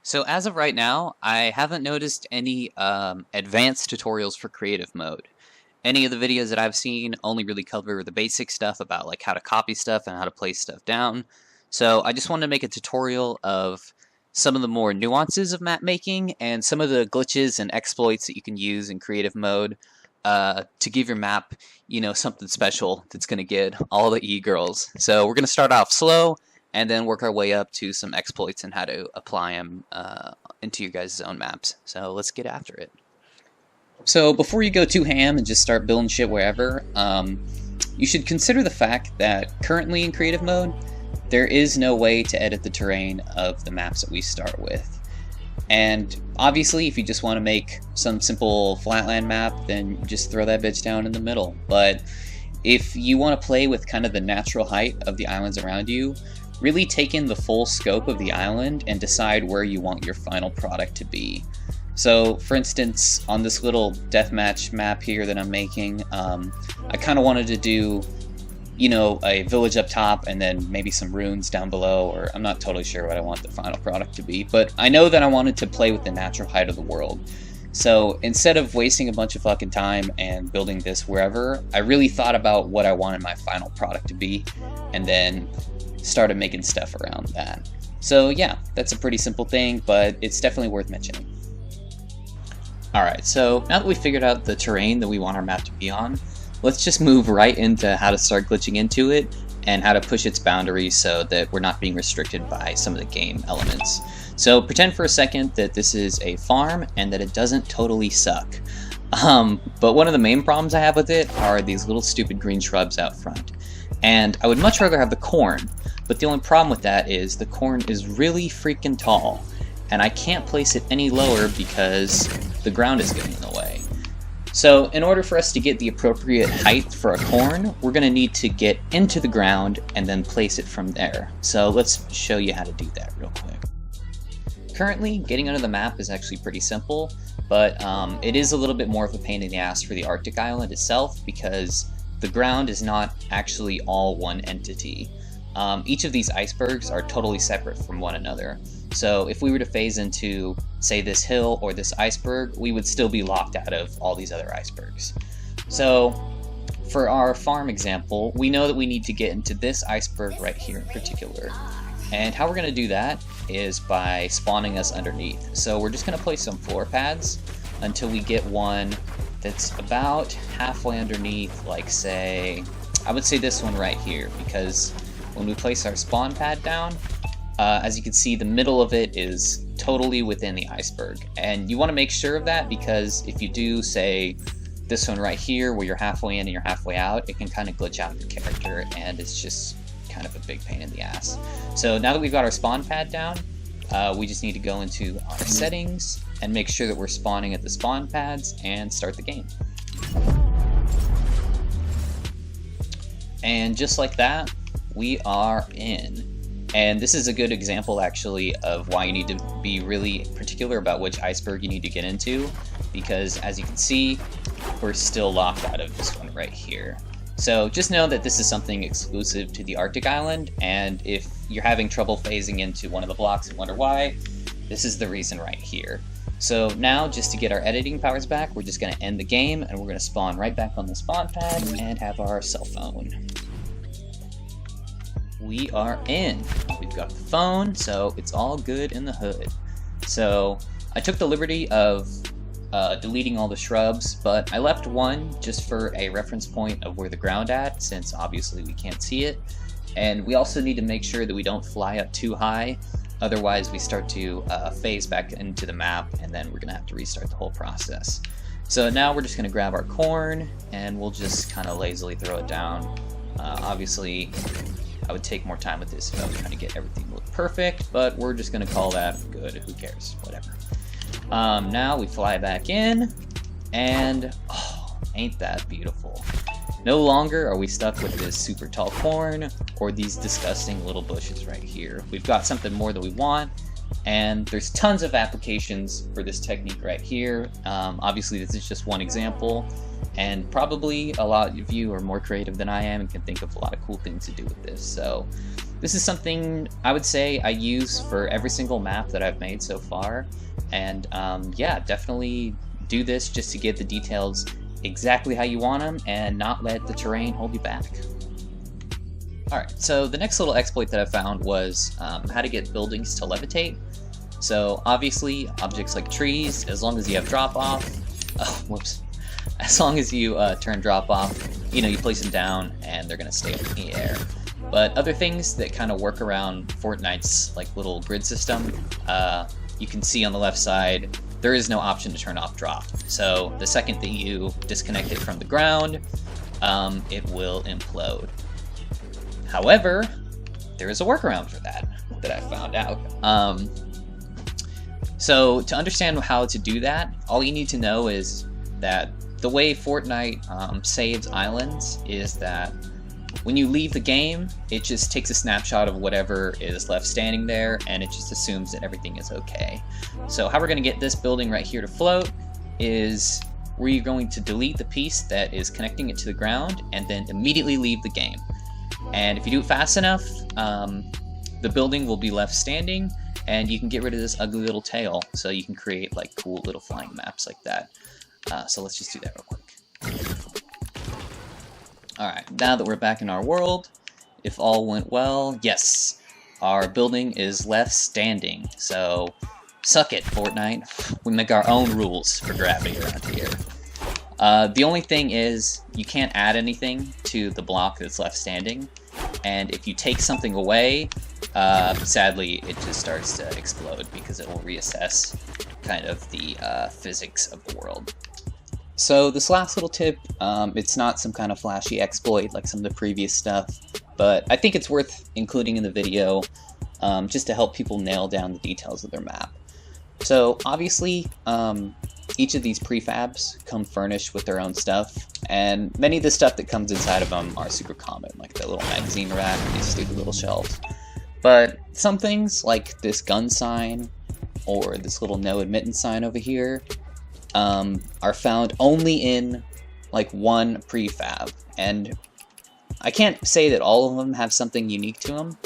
So as of right now, I haven't noticed any advanced tutorials for creative mode. Any of the videos that I've seen only really cover the basic stuff about like how to copy stuff and how to place stuff down. So I just wanted to make a tutorial of some of the more nuances of map making and some of the glitches and exploits that you can use in creative mode to give your map, something special that's going to get all the e-girls. So we're going to start off slow and then work our way up to some exploits and how to apply them into your guys' own maps. So let's get after it. So before you go too ham and just start building shit wherever, you should consider the fact that currently in creative mode, there is no way to edit the terrain of the maps that we start with. And obviously, if you just want to make some simple flatland map, then just throw that bitch down in the middle. But if you want to play with kind of the natural height of the islands around you, really take in the full scope of the island and decide where you want your final product to be. So, for instance, on this little deathmatch map here that I'm making, I kind of wanted to do, a village up top and then maybe some ruins down below, or I'm not totally sure what I want the final product to be, but I know that I wanted to play with the natural height of the world. So instead of wasting a bunch of fucking time and building this wherever, I really thought about what I wanted my final product to be, and then started making stuff around that. So yeah, that's a pretty simple thing, but it's definitely worth mentioning. Alright, so now that we figured out the terrain that we want our map to be on, let's just move right into how to start glitching into it and how to push its boundaries so that we're not being restricted by some of the game elements. So pretend for a second that this is a farm and that it doesn't totally suck. But one of the main problems I have with it are these little stupid green shrubs out front. And I would much rather have the corn, but the only problem with that is the corn is really freaking tall, and I can't place it any lower because the ground is getting in the way. So in order for us to get the appropriate height for a corn, we're going to need to get into the ground and then place it from there. So let's show you how to do that real quick. Currently, getting onto the map is actually pretty simple, but it is a little bit more of a pain in the ass for the Arctic island itself because the ground is not actually all one entity. Each of these icebergs are totally separate from one another. So if we were to phase into, say, this hill or this iceberg, we would still be locked out of all these other icebergs. So for our farm example, we know that we need to get into this iceberg right here in particular. And how we're going to do that is by spawning us underneath. So we're just going to place some floor pads until we get one that's about halfway underneath, like say, I would say this one right here, because when we place our spawn pad down, as you can see, the middle of it is totally within the iceberg. And you want to make sure of that because if you do, say, this one right here where you're halfway in and you're halfway out, it can kind of glitch out your character and it's just kind of a big pain in the ass. So now that we've got our spawn pad down, we just need to go into our settings and make sure that we're spawning at the spawn pads and start the game. And just like that, we are in. And this is a good example actually of why you need to be really particular about which iceberg you need to get into, because as you can see, we're still locked out of this one right here. So just know that this is something exclusive to the Arctic island, and if you're having trouble phasing into one of the blocks and wonder why, this is the reason right here. So now, just to get our editing powers back, we're just going to end the game and we're going to spawn right back on the spawn pad and have our cell phone. We are in. We've got the phone, so it's all good in the hood. So I took the liberty of deleting all the shrubs, but I left one just for a reference point of where the ground at, since obviously we can't see it. And we also need to make sure that we don't fly up too high, otherwise we start to phase back into the map and then we're gonna have to restart the whole process. So now we're just gonna grab our corn and we'll just kind of lazily throw it down. Obviously I would take more time with this if I was trying to get everything to look perfect, but we're just gonna call that good, who cares, whatever. Now we fly back in, and oh, ain't that beautiful. No longer are we stuck with this super tall corn, or these disgusting little bushes right here. We've got something more that we want, And there's tons of applications for this technique right here. Obviously, this is just one example, and probably a lot of you are more creative than I am and can think of a lot of cool things to do with this. So this is something I would say I use for every single map that I've made so far. And yeah, definitely do this just to get the details exactly how you want them and not let the terrain hold you back. Alright, so the next little exploit that I found was how to get buildings to levitate. So obviously, objects like trees, as long as you have drop-off, as long as you turn drop-off, you know, you place them down and they're going to stay up in the air. But other things that kind of work around Fortnite's like little grid system, you can see on the left side, there is no option to turn off drop. So the second that you disconnect it from the ground, it will implode. However, there is a workaround for that I found out. So to understand how to do that, all you need to know is that the way Fortnite saves islands is that when you leave the game, it just takes a snapshot of whatever is left standing there, and it just assumes that everything is okay. So how we're going to get this building right here to float is we're going to delete the piece that is connecting it to the ground and then immediately leave the game. And if you do it fast enough, the building will be left standing, and you can get rid of this ugly little tail, so you can create like cool little flying maps like that. So let's just do that real quick. Alright, now that we're back in our world, if all went well, yes, our building is left standing. So suck it, Fortnite. We make our own rules for gravity around here. The only thing is, you can't add anything to the block that's left standing, and if you take something away, sadly, it just starts to explode because it will reassess kind of the physics of the world. So this last little tip, it's not some kind of flashy exploit like some of the previous stuff, but I think it's worth including in the video just to help people nail down the details of their map. So obviously, each of these prefabs come furnished with their own stuff, and many of the stuff that comes inside of them are super common, like the little magazine rack, these stupid little shelves. But some things, like this gun sign, or this little no admittance sign over here, are found only in like one prefab, and I can't say that all of them have something unique to them,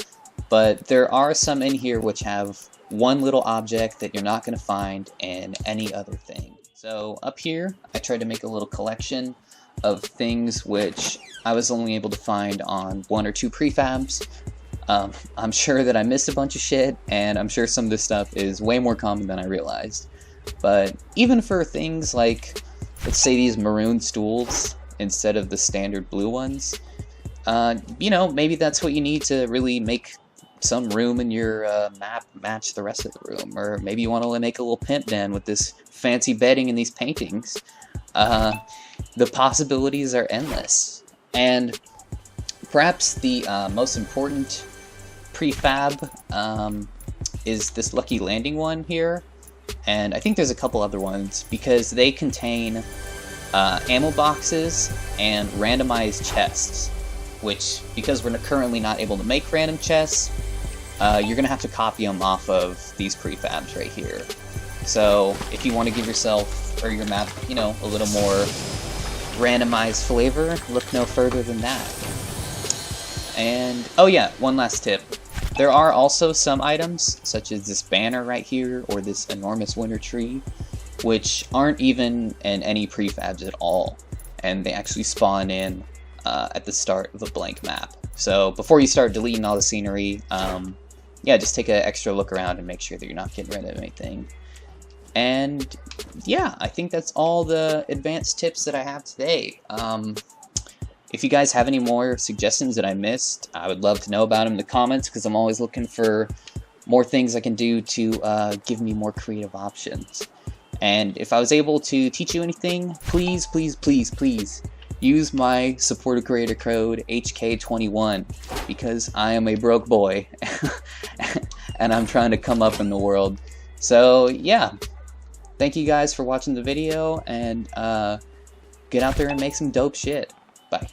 but there are some in here which have one little object that you're not going to find in any other thing. So up here, I tried to make a little collection of things which I was only able to find on one or two prefabs. I'm sure that I missed a bunch of shit, and I'm sure some of this stuff is way more common than I realized. But even for things like, let's say these maroon stools instead of the standard blue ones, you know, maybe that's what you need to really make some room in your map match the rest of the room. Or maybe you want to make a little pimp den with this fancy bedding and these paintings. The possibilities are endless. And perhaps the most important prefab is this Lucky Landing one here. And I think there's a couple other ones because they contain ammo boxes and randomized chests, which, because we're currently not able to make random chests, you're going to have to copy them off of these prefabs right here. So if you want to give yourself or your map, you know, a little more randomized flavor, look no further than that. And, oh yeah, one last tip. There are also some items, such as this banner right here, or this enormous winter tree, which aren't even in any prefabs at all, and they actually spawn in at the start of a blank map. So before you start deleting all the scenery, yeah, just take an extra look around and make sure that you're not getting rid of anything. And yeah, I think that's all the advanced tips that I have today. If you guys have any more suggestions that I missed, I would love to know about them in the comments, because I'm always looking for more things I can do to give me more creative options. And if I was able to teach you anything, please, please, please, please use my supporter creator code HK21, because I am a broke boy and I'm trying to come up in the world. So yeah, thank you guys for watching the video, and get out there and make some dope shit. Bye.